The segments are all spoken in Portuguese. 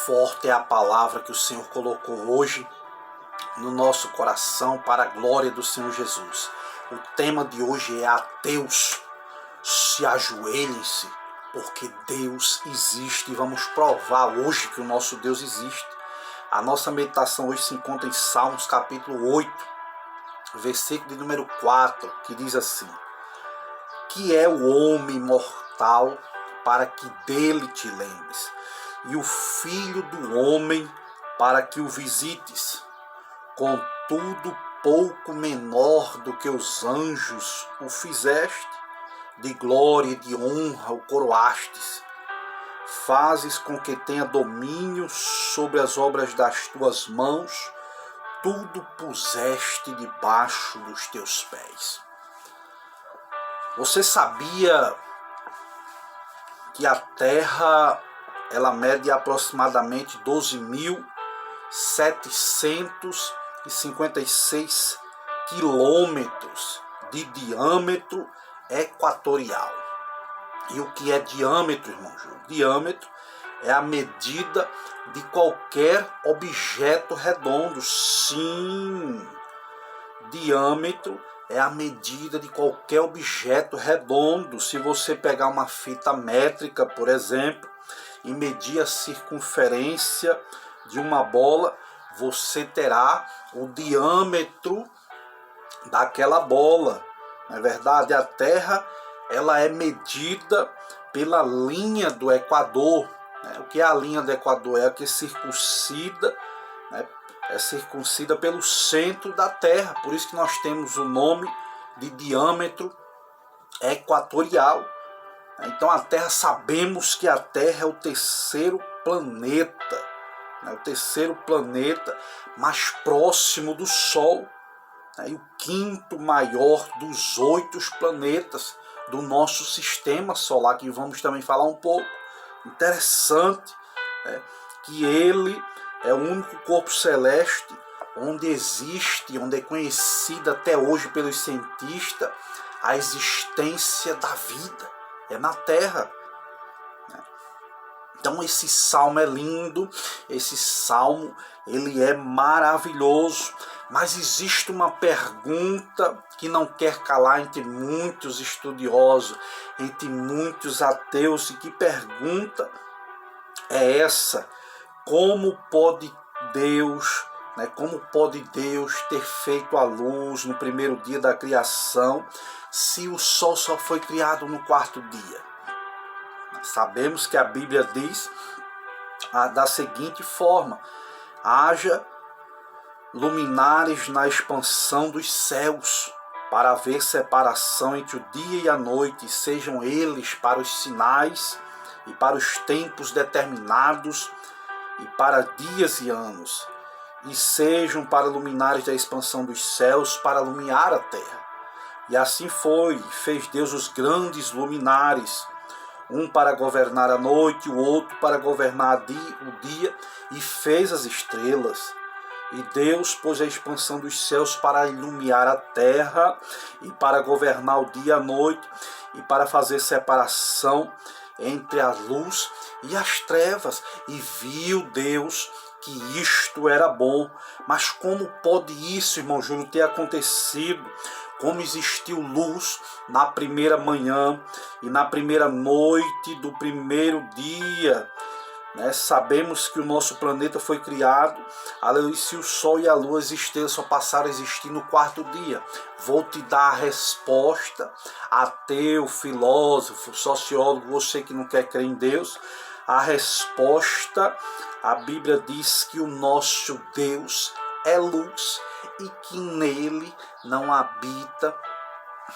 forte é a palavra que o Senhor colocou hoje no nosso coração para a glória do Senhor Jesus. O tema de hoje é ateus, se ajoelhem-se, porque Deus existe e vamos provar hoje que o nosso Deus existe. A nossa meditação hoje se encontra em Salmos capítulo 8, versículo de número 4, que diz assim: que é o homem mortal para que dele te lembres, e o filho do homem para que o visites. Contudo, pouco menor do que os anjos o fizeste, de glória e de honra o coroastes. Fazes com que tenha domínio sobre as obras das tuas mãos, tudo puseste debaixo dos teus pés. Você sabia que a Terra ela mede aproximadamente 12.756 quilômetros de diâmetro equatorial? E o que é diâmetro, irmão Júlio? Diâmetro é a medida de qualquer objeto redondo. Sim, diâmetro é a medida de qualquer objeto redondo. Se você pegar uma fita métrica, por exemplo, e medir a circunferência de uma bola, você terá o diâmetro daquela bola. Não é verdade? A Terra ela é medida pela linha do Equador. O que é a linha do Equador? É a que circuncida, é circuncida pelo centro da Terra. Por isso que nós temos o nome de diâmetro equatorial. Então a Terra, sabemos que a Terra é o terceiro planeta, o terceiro planeta mais próximo do Sol, e o quinto maior dos 8 planetas do nosso sistema solar, que vamos também falar um pouco. Interessante, que ele é o único corpo celeste onde existe, onde é conhecida até hoje pelos cientistas a existência da vida, é na Terra. Então esse salmo é lindo, esse salmo ele é maravilhoso, mas existe uma pergunta que não quer calar entre muitos estudiosos, entre muitos ateus. E que pergunta é essa? Como pode Deus ter feito a luz no primeiro dia da criação, se o sol só foi criado no 4º dia? Sabemos que a Bíblia diz da seguinte forma: haja luminares na expansão dos céus, para haver separação entre o dia e a noite, e sejam eles para os sinais e para os tempos determinados, e para dias e anos, e sejam para luminares da expansão dos céus, para iluminar a terra. E assim foi, fez Deus os grandes luminares, um para governar a noite, o outro para governar o dia, e fez as estrelas. E Deus pôs a expansão dos céus para iluminar a terra, e para governar o dia e a noite, e para fazer separação entre a luz e as trevas. E viu Deus que isto era bom. Mas como pode isso, irmão Júlio, ter acontecido? Como existiu luz na primeira manhã e na primeira noite do primeiro dia? Sabemos que o nosso planeta foi criado, se o Sol e a Lua existiram, só passaram a existir no 4º dia. Vou te dar a resposta, ateu, filósofo, sociólogo, você que não quer crer em Deus. A resposta, a Bíblia diz que o nosso Deus é luz e que nele não habita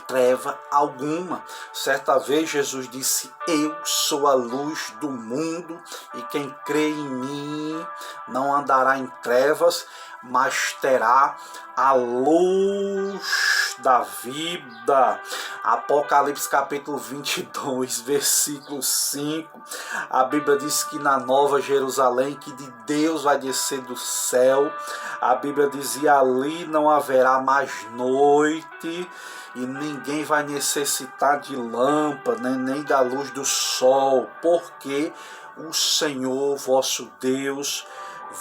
treva alguma. Certa vez Jesus disse: eu sou a luz do mundo, e quem crê em mim não andará em trevas, mas terá a luz da vida. Apocalipse capítulo 22, versículo 5, a Bíblia diz que na Nova Jerusalém, que de Deus vai descer do céu, a Bíblia dizia: ali não haverá mais noite, e ninguém vai necessitar de lâmpada, nem da luz do sol, porque o Senhor vosso Deus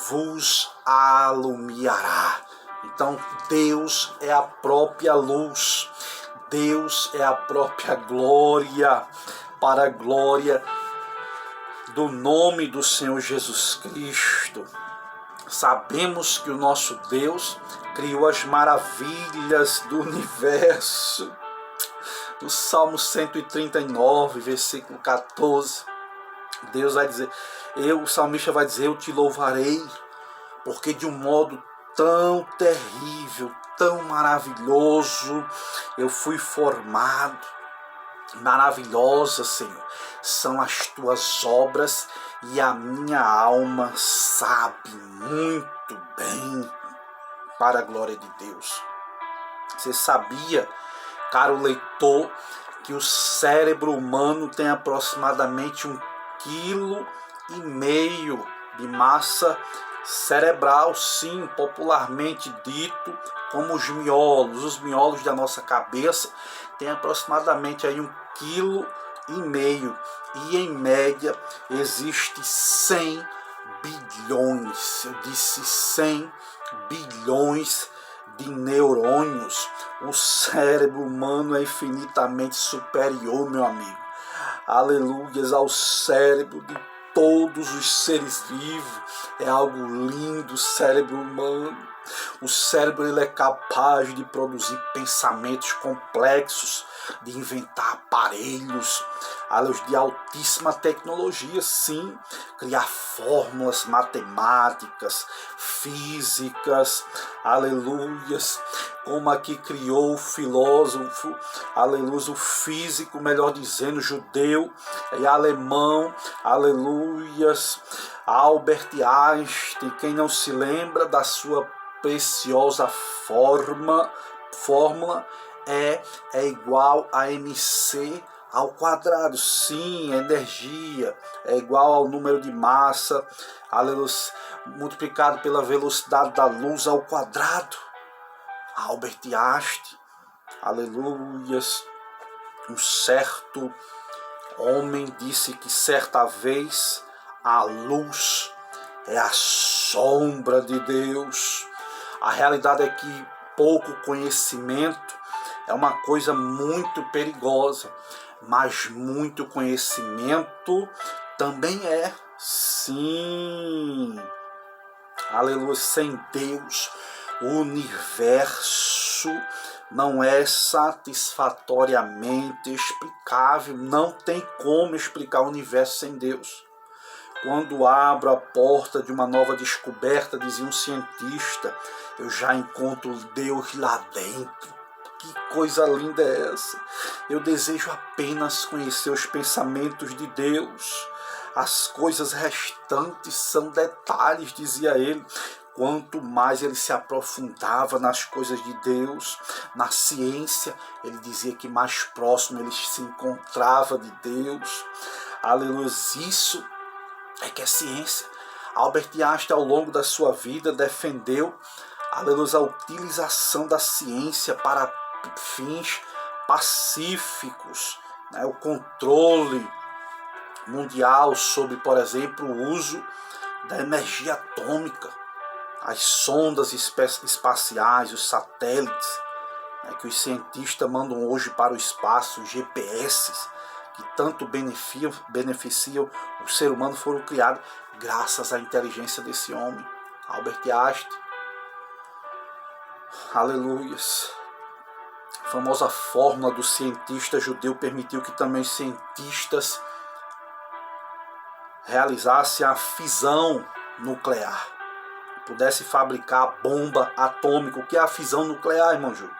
vos alumiará. Então Deus é a própria luz, Deus é a própria glória, para a glória do nome do Senhor Jesus Cristo. Sabemos que o nosso Deus criou as maravilhas do universo. No Salmo 139, versículo 14, Deus vai dizer, o salmista vai dizer, eu te louvarei, porque de um modo tão terrível, tão maravilhoso, eu fui formado. Maravilhosa, Senhor, são as tuas obras e a minha alma sabe muito bem, para a glória de Deus. Você sabia, caro leitor, que o cérebro humano tem aproximadamente 1,5 kg de massa cerebral, sim, popularmente dito como os miolos da nossa cabeça tem aproximadamente aí 1,5 kg e em média existe 100 bilhões, eu disse 100 bilhões de neurônios. O cérebro humano é infinitamente superior, meu amigo, aleluias, ao cérebro de todos os seres vivos. É algo lindo o cérebro humano. O cérebro ele é capaz de produzir pensamentos complexos, de inventar aparelhos de altíssima tecnologia, sim, criar fórmulas matemáticas, físicas, aleluias, como aqui criou o filósofo, aleluia, o físico, melhor dizendo, judeu e alemão, aleluias, Albert Einstein. Quem não se lembra da sua preciosa fórmula é igual a mc ao quadrado. Sim, energia é igual ao número de massa, aleluia, multiplicado pela velocidade da luz ao quadrado. Albert Einstein, aleluias, um certo homem disse que certa vez a luz é a sombra de Deus. A realidade é que pouco conhecimento é uma coisa muito perigosa, mas muito conhecimento também é, sim, aleluia, sem Deus o universo não é satisfatoriamente explicável, não tem como explicar o universo sem Deus. Quando abro a porta de uma nova descoberta, dizia um cientista, eu já encontro Deus lá dentro. Que coisa linda é essa? Eu desejo apenas conhecer os pensamentos de Deus. As coisas restantes são detalhes, dizia ele. Quanto mais ele se aprofundava nas coisas de Deus, na ciência, ele dizia que mais próximo ele se encontrava de Deus. Aleluia, isso é que é ciência. Albert Einstein, ao longo da sua vida, defendeu, aleluia, a utilização da ciência para fins pacíficos, né? O controle mundial sobre, por exemplo, o uso da energia atômica, as sondas espaciais, os satélites, né, que os cientistas mandam hoje para o espaço, os GPS, que tanto beneficiam o ser humano, foram criados graças à inteligência desse homem, Albert Einstein. Aleluias. A famosa fórmula do cientista judeu permitiu que também os cientistas realizassem a fisão nuclear, pudesse fabricar a bomba atômica. O que é a fisão nuclear, irmão Júlio?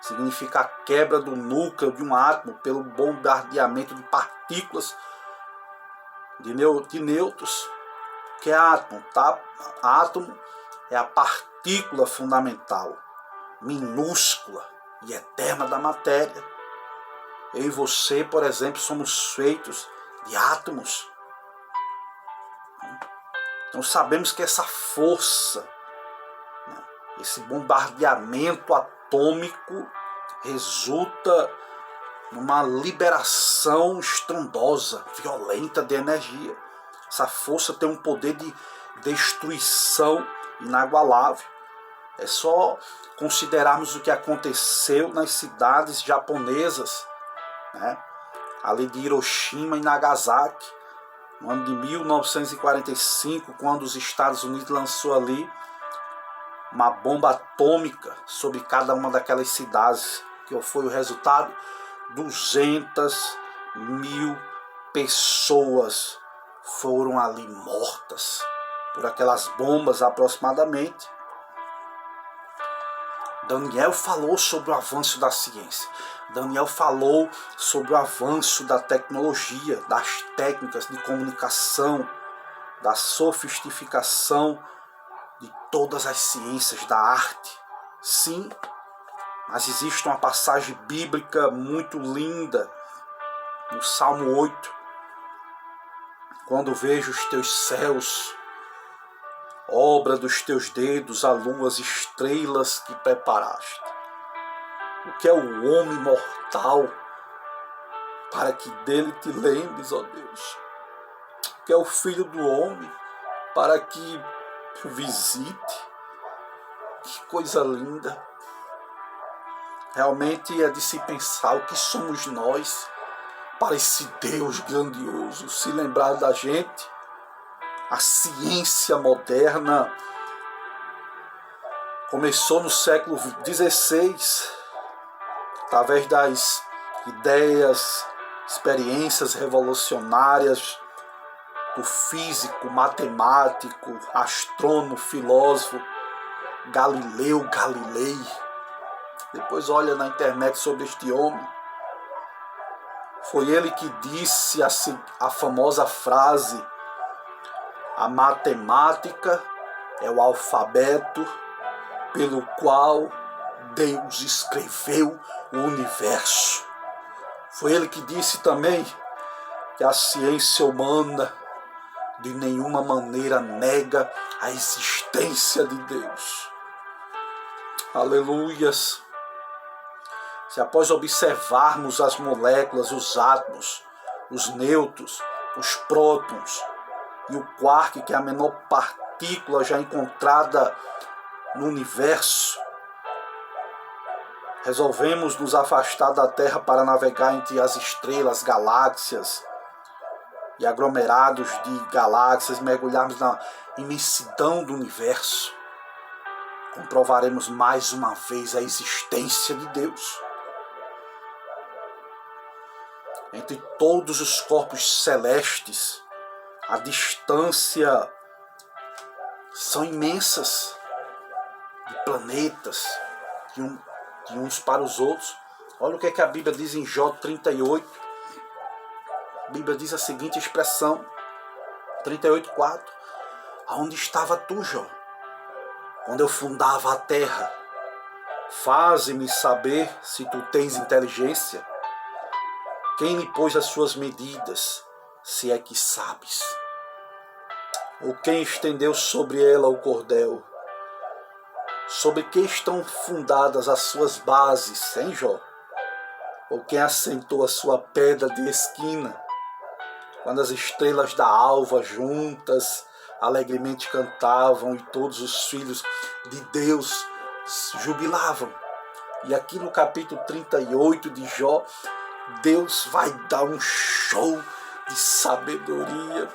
Significa a quebra do núcleo de um átomo pelo bombardeamento de partículas de nêutrons. O que é átomo? Tá? Átomo é a partícula fundamental, minúscula e eterna da matéria. Eu e você, por exemplo, somos feitos de átomos. Então sabemos que essa força, esse bombardeamento atômico resulta numa liberação estrondosa, violenta de energia. Essa força tem um poder de destruição inagualável. É só considerarmos o que aconteceu nas cidades japonesas, né? Ali de Hiroshima e Nagasaki, no ano de 1945, quando os Estados Unidos lançou ali uma bomba atômica sobre cada uma daquelas cidades, que foi o resultado: 200.000 pessoas foram ali mortas por aquelas bombas aproximadamente. Daniel falou sobre o avanço da ciência. Daniel falou sobre o avanço da tecnologia, das técnicas de comunicação, da sofisticação de todas as ciências da arte. Sim, mas existe uma passagem bíblica muito linda no Salmo 8, quando vejo os teus céus, obra dos teus dedos, a lua, as estrelas que preparaste. O que é o homem mortal para que dele te lembres, ó Deus? O que é o filho do homem para que o visite? Que coisa linda! Realmente é de se pensar o que somos nós para esse Deus grandioso se lembrar da gente. A ciência moderna começou no século XVI, através das ideias, experiências revolucionárias do físico, matemático, astrônomo, filósofo Galileu Galilei. Depois olha na internet sobre este homem. Foi ele que disse a famosa frase: a matemática é o alfabeto pelo qual Deus escreveu o universo. Foi ele que disse também que a ciência humana de nenhuma maneira nega a existência de Deus. Aleluias! Se após observarmos as moléculas, os átomos, os nêutrons, os prótons e o quark, que é a menor partícula já encontrada no universo, resolvemos nos afastar da Terra para navegar entre as estrelas, galáxias e aglomerados de galáxias, mergulharmos na imensidão do universo, comprovaremos mais uma vez a existência de Deus. Entre todos os corpos celestes, a distância são imensas de planetas de uns para os outros. Olha o que a Bíblia diz em Jó 38. A Bíblia diz a seguinte expressão, 38:4. Aonde estava tu, Jó, quando eu fundava a terra? Faze-me saber se tu tens inteligência. Quem lhe pôs as suas medidas, se é que sabes? Ou quem estendeu sobre ela o cordel? Sobre que estão fundadas as suas bases, hein, Jó? Ou quem assentou a sua pedra de esquina? Quando as estrelas da alva juntas alegremente cantavam e todos os filhos de Deus jubilavam. E aqui no capítulo 38 de Jó, Deus vai dar um show de sabedoria.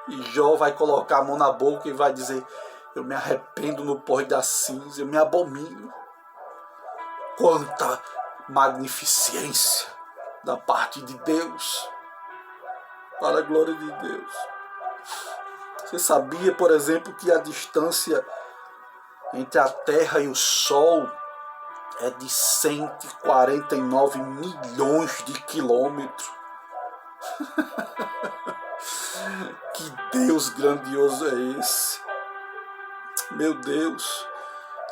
E Jó vai colocar a mão na boca e vai dizer: eu me arrependo no pó da cinza, eu me abomino. Quanta magnificência da parte de Deus, para a glória de Deus. Você sabia, por exemplo, que a distância entre a Terra e o Sol é de 149 milhões de quilômetros? Que Deus grandioso é esse? Meu Deus!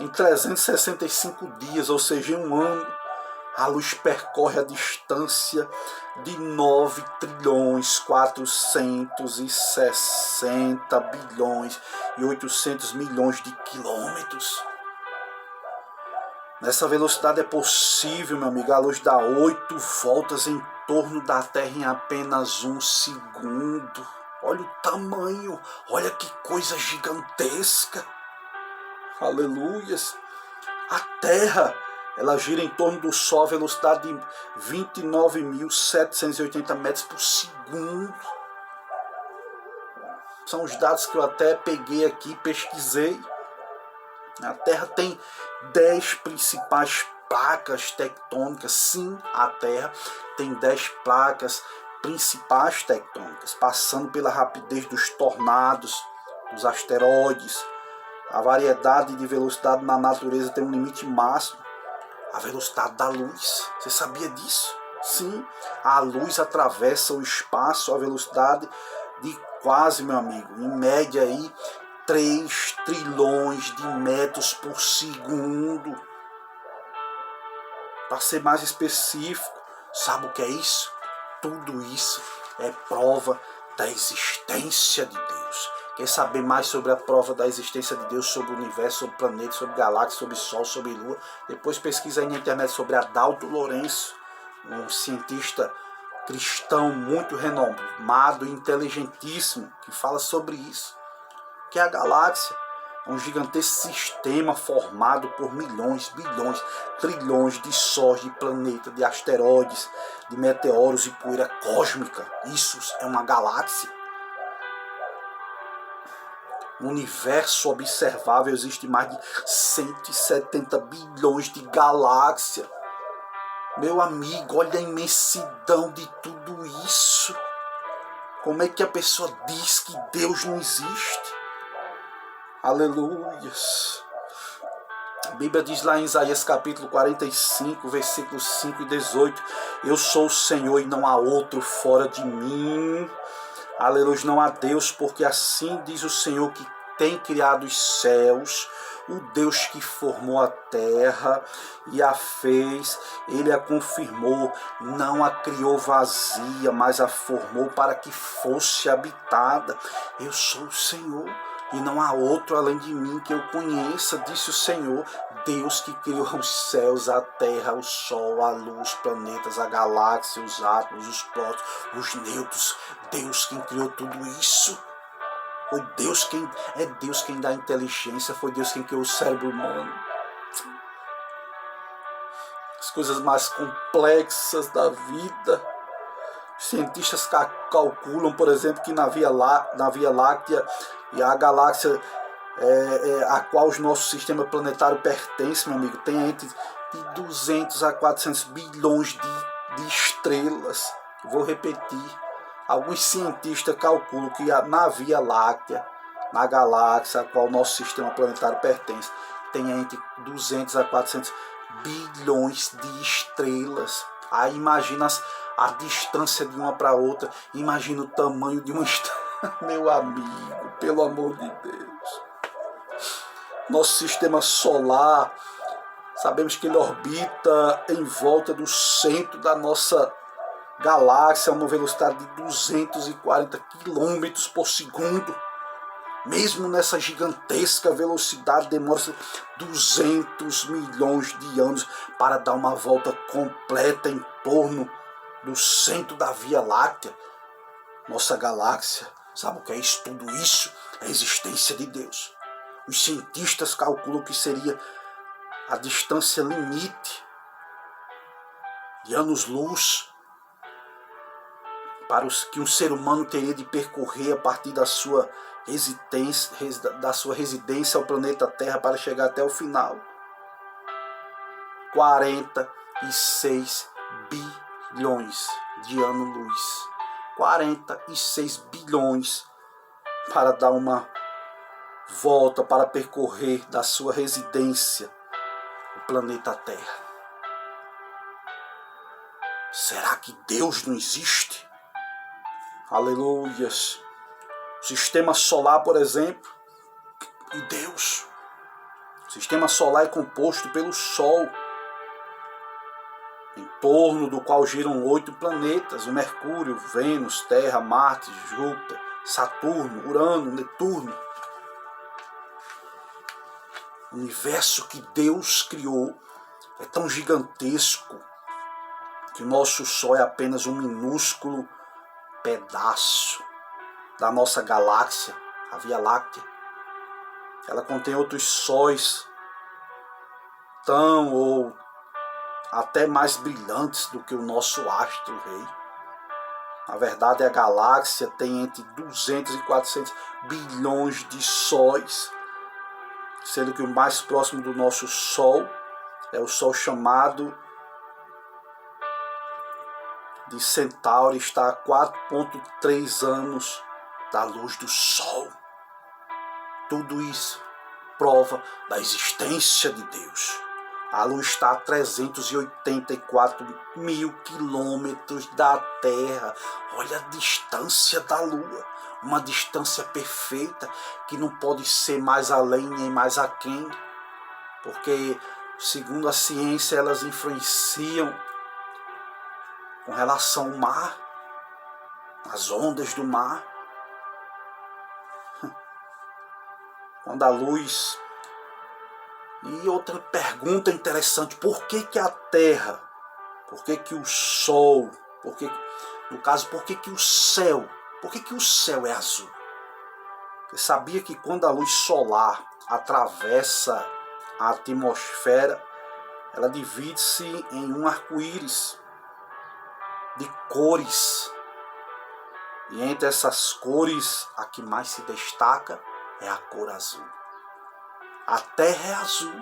Em 365 dias, ou seja, em um ano, a luz percorre a distância de 9 trilhões 460 bilhões e 800 milhões de quilômetros. Nessa velocidade é possível, meu amigo, a luz dar 8 voltas em torno da Terra em apenas um segundo. Olha o tamanho, olha que coisa gigantesca. Aleluias. A Terra, ela gira em torno do Sol a velocidade de 29.780 metros por segundo. São os dados que eu até peguei aqui, pesquisei. A Terra tem 10 principais placas tectônicas. Sim, a Terra tem 10 placas principais tectônicas, passando pela rapidez dos tornados, dos asteroides. A variedade de velocidade na natureza tem um limite máximo. A velocidade da luz. Você sabia disso? Sim, a luz atravessa o espaço a velocidade de quase, meu amigo, em média aí 3 trilhões de metros por segundo. Para ser mais específico, sabe o que é isso? Tudo isso é prova da existência de Deus. Quer saber mais sobre a prova da existência de Deus, sobre o universo, sobre planetas, sobre galáxias, sobre Sol, sobre Lua? Depois pesquisa aí na internet sobre Adalto Lourenço, um cientista cristão muito renomado e inteligentíssimo, que fala sobre isso. Que a galáxia é um gigantesco sistema formado por milhões, bilhões, trilhões de sóis, de planetas, de asteroides, de meteoros e poeira cósmica. Isso é uma galáxia. No universo observável existe mais de 170 bilhões de galáxias. Meu amigo, olha a imensidão de tudo isso. Como é que a pessoa diz que Deus não existe? Aleluias. A Bíblia diz lá em Isaías capítulo 45, versículos 5 e 18. Eu sou o Senhor e não há outro fora de mim. Aleluia, não há Deus, porque assim diz o Senhor que tem criado os céus, o Deus que formou a terra e a fez, ele a confirmou, não a criou vazia, mas a formou para que fosse habitada. Eu sou o Senhor e não há outro além de mim que eu conheça, disse o Senhor, Deus que criou os céus, a terra, o sol, a luz, os planetas, a galáxia, os átomos, os prótons, os nêutrons. Deus quem criou tudo isso. Foi Deus quem dá inteligência, foi Deus quem criou o cérebro humano. As coisas mais complexas da vida. Os cientistas calculam, por exemplo, que na Via Láctea e a galáxia a qual o nosso sistema planetário pertence, meu amigo, tem entre de 200 a 400 bilhões de estrelas. Vou repetir. Alguns cientistas calculam que na Via Láctea, na galáxia a qual o nosso sistema planetário pertence, tem entre 200 a 400 bilhões de estrelas. Aí imagina a distância de uma para outra, imagina o tamanho de uma estrela. Meu amigo, pelo amor de Deus. Nosso sistema solar, sabemos que ele orbita em volta do centro da nossa galáxia a uma velocidade de 240 km por segundo. Mesmo nessa gigantesca velocidade, demora 200 milhões de anos para dar uma volta completa em torno do centro da Via Láctea. Nossa galáxia, sabe o que é isso? Tudo isso é a existência de Deus. Os cientistas calculam que seria a distância limite de anos-luz para os que um ser humano teria de percorrer a partir da sua residência ao planeta Terra para chegar até o final. 46 bilhões de anos-luz. 46 bilhões para dar uma volta, para percorrer da sua residência o planeta Terra. Será que Deus não existe? Aleluias. O sistema solar, por exemplo, e Deus. O sistema solar é composto pelo Sol, em torno do qual giram 8 planetas: o Mercúrio, Vênus, Terra, Marte, Júpiter, Saturno, Urano, Netuno. O universo que Deus criou é tão gigantesco que o nosso Sol é apenas um minúsculo pedaço da nossa galáxia, a Via Láctea. Ela contém outros sóis tão ou até mais brilhantes do que o nosso astro-rei. Na verdade, a galáxia tem entre 200 e 400 bilhões de sóis, sendo que o mais próximo do nosso Sol é o Sol chamado de Centauro, está a 4,3 anos da luz do Sol. Tudo isso prova da existência de Deus. A luz está a 384 mil quilômetros da Terra. Olha a distância da Lua. Uma distância perfeita que não pode ser mais além nem mais aquém. Porque, segundo a ciência, elas influenciam com relação ao mar, as ondas do mar. Quando a luz... E outra pergunta interessante, por que a Terra, por que o Sol, por que o céu, por que o céu é azul? Você sabia que quando a luz solar atravessa a atmosfera, ela divide-se em um arco-íris de cores. E entre essas cores, a que mais se destaca é a cor azul. A Terra é azul.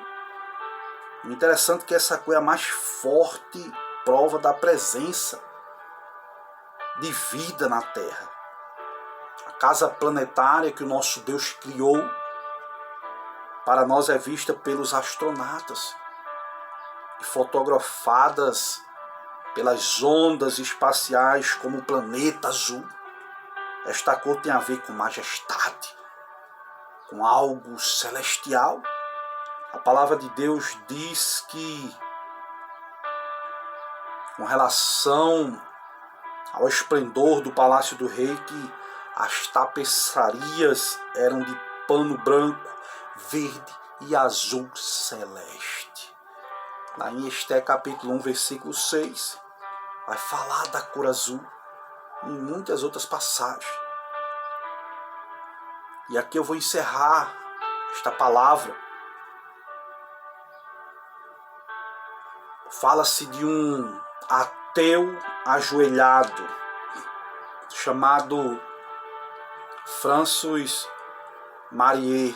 O interessante é que essa cor é a mais forte prova da presença de vida na Terra. A casa planetária que o nosso Deus criou para nós é vista pelos astronautas e fotografadas pelas ondas espaciais como o planeta azul. Esta cor tem a ver com majestade, com algo celestial. A palavra de Deus diz que, com relação ao esplendor do palácio do rei, que as tapeçarias eram de pano branco, verde e azul celeste. Lá em Esther capítulo 1, versículo 6, vai falar da cor azul e muitas outras passagens. E aqui eu vou encerrar esta palavra. Fala-se de um ateu ajoelhado, chamado François Marier,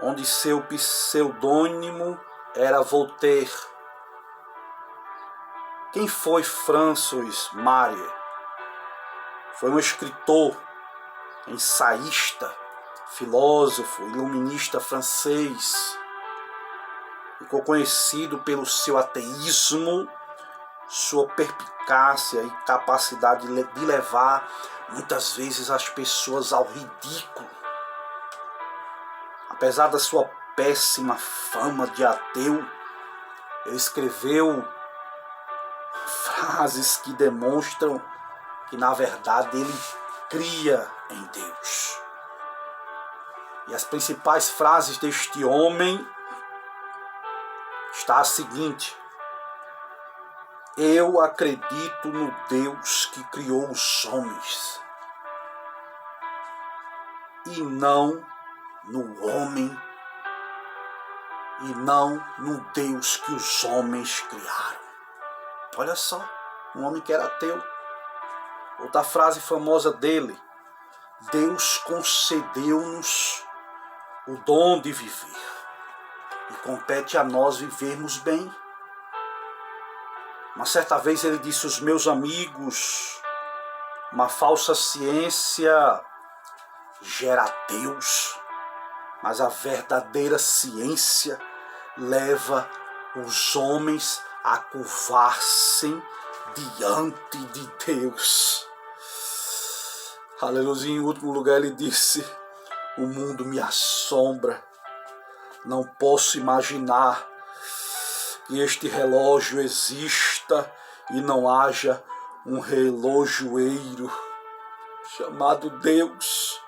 onde seu pseudônimo era Voltaire. Quem foi François Marier? Foi um escritor, ensaísta, filósofo, iluminista francês. Ficou conhecido pelo seu ateísmo, sua perspicácia e capacidade de levar muitas vezes as pessoas ao ridículo. Apesar da sua péssima fama de ateu, ele escreveu frases que demonstram que na verdade ele cria em Deus. E as principais frases deste homem está a seguinte: eu acredito no Deus que criou os homens e não no homem e não no Deus que os homens criaram. Olha só, um homem que era ateu. Outra frase famosa dele: Deus concedeu-nos o dom de viver e compete a nós vivermos bem. Uma certa vez ele disse: os meus amigos, uma falsa ciência gera ateus, mas a verdadeira ciência leva os homens a curvar-se diante de Deus. Aleluia. Em último lugar ele disse: o mundo me assombra. Não posso imaginar que este relógio exista e não haja um relojoeiro chamado Deus.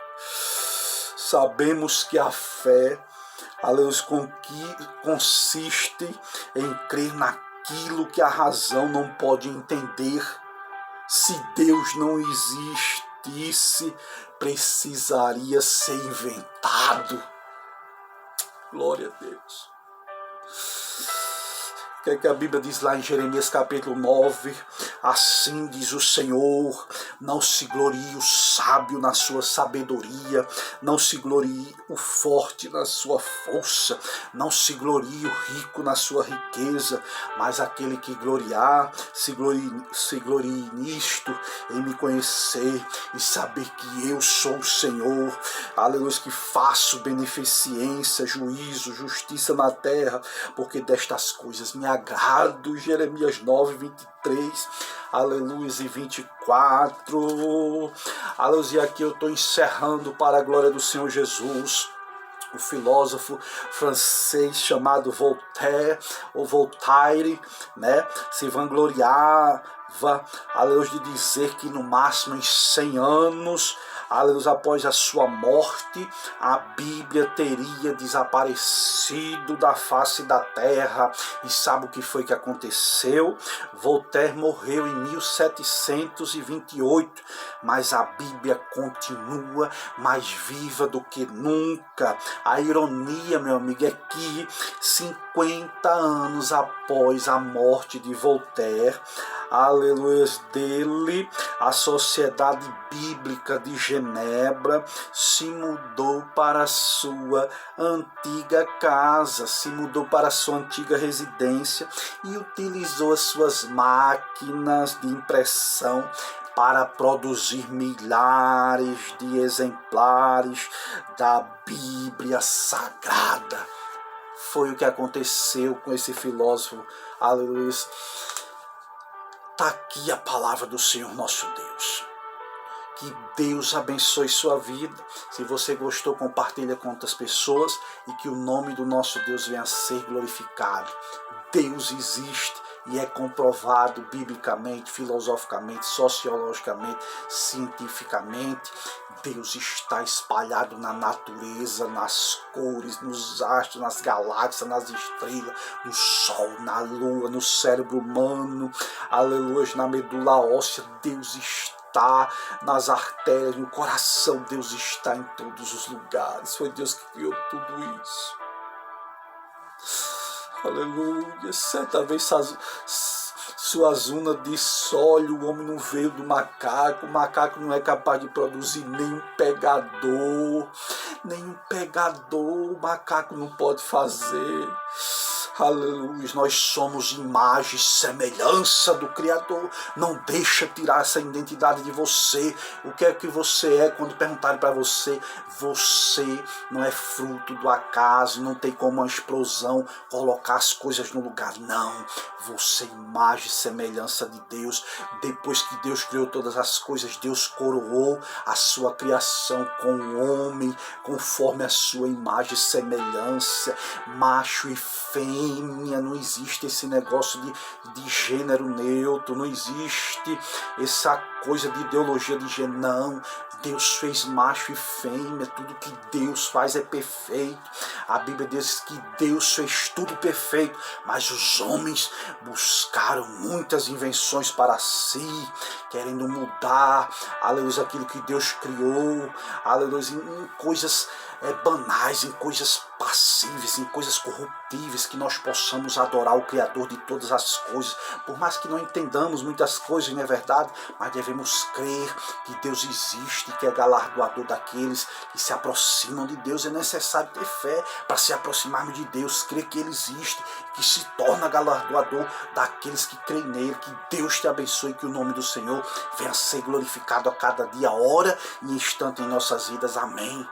Sabemos que a fé, aleluia, consiste em crer naquilo que a razão não pode entender. Se Deus não existe, disse, precisaria ser inventado. Glória a Deus. O que é que a Bíblia diz lá em Jeremias capítulo 9? Assim diz o Senhor: não se glorie o sábio na sua sabedoria, não se glorie o forte na sua força, não se glorie o rico na sua riqueza, mas aquele que gloriar, se glorie nisto, em me conhecer e saber que eu sou o Senhor, aleluia, que faço beneficência, juízo, justiça na terra, porque destas coisas me agrado. Jeremias 9, 23, aleluia, e 24, aleluia, e aqui eu estou encerrando para a glória do Senhor Jesus. O filósofo francês chamado Voltaire, ou Voltaire, né, se vangloriava, aleluia, de dizer que no máximo em 100 anos, aleluia, após a sua morte, a Bíblia teria desaparecido da face da terra. E sabe o que foi que aconteceu? Voltaire morreu em 1728, mas a Bíblia continua mais viva do que nunca. A ironia, meu amigo, é que 50 anos após a morte de Voltaire, aleluia, dele, a Sociedade Bíblica de Genebra se mudou para a sua antiga casa, se mudou para a sua antiga residência e utilizou as suas máquinas de impressão para produzir milhares de exemplares da Bíblia Sagrada. Foi o que aconteceu com esse filósofo, aleluia. Está aqui a palavra do Senhor nosso Deus. Que Deus abençoe sua vida. Se você gostou, compartilha com outras pessoas e que o nome do nosso Deus venha a ser glorificado. Deus existe e é comprovado biblicamente, filosoficamente, sociologicamente, cientificamente. Deus está espalhado na natureza, nas cores, nos astros, nas galáxias, nas estrelas, no sol, na lua, no cérebro humano, aleluia, na medula óssea. Deus está nas artérias, no coração. Deus está em todos os lugares. Foi Deus que criou tudo isso. Aleluia. Certa vez Suazuna disse: olha, o homem não veio do macaco. O macaco não é capaz de produzir nenhum pegador. Nenhum pegador o macaco não pode fazer. Aleluia, nós somos imagem e semelhança do Criador. Não deixa tirar essa identidade de você. O que é que você é? Quando perguntarem para você, você não é fruto do acaso, não tem como uma explosão colocar as coisas no lugar. Não, você é imagem e semelhança de Deus. Depois que Deus criou todas as coisas, Deus coroou a sua criação com o homem, conforme a sua imagem e semelhança, macho e fêmea. Não existe esse negócio de gênero neutro, não existe essa coisa de ideologia de gênero, não. Deus fez macho e fêmea, tudo que Deus faz é perfeito. A Bíblia diz que Deus fez tudo perfeito, mas os homens buscaram muitas invenções para si, querendo mudar, aleluia, aquilo que Deus criou, aleluia, em coisas banais, em coisas passíveis, em coisas corruptíveis, que nós possamos adorar o Criador de todas as coisas, por mais que não entendamos muitas coisas, não é verdade? Mas devemos crer que Deus existe, que é galardoador daqueles que se aproximam de Deus. É necessário ter fé para se aproximarmos de Deus, crer que Ele existe, que se torna galardoador daqueles que creem nele. Que Deus te abençoe, que o nome do Senhor venha a ser glorificado a cada dia, hora e instante em nossas vidas. Amém.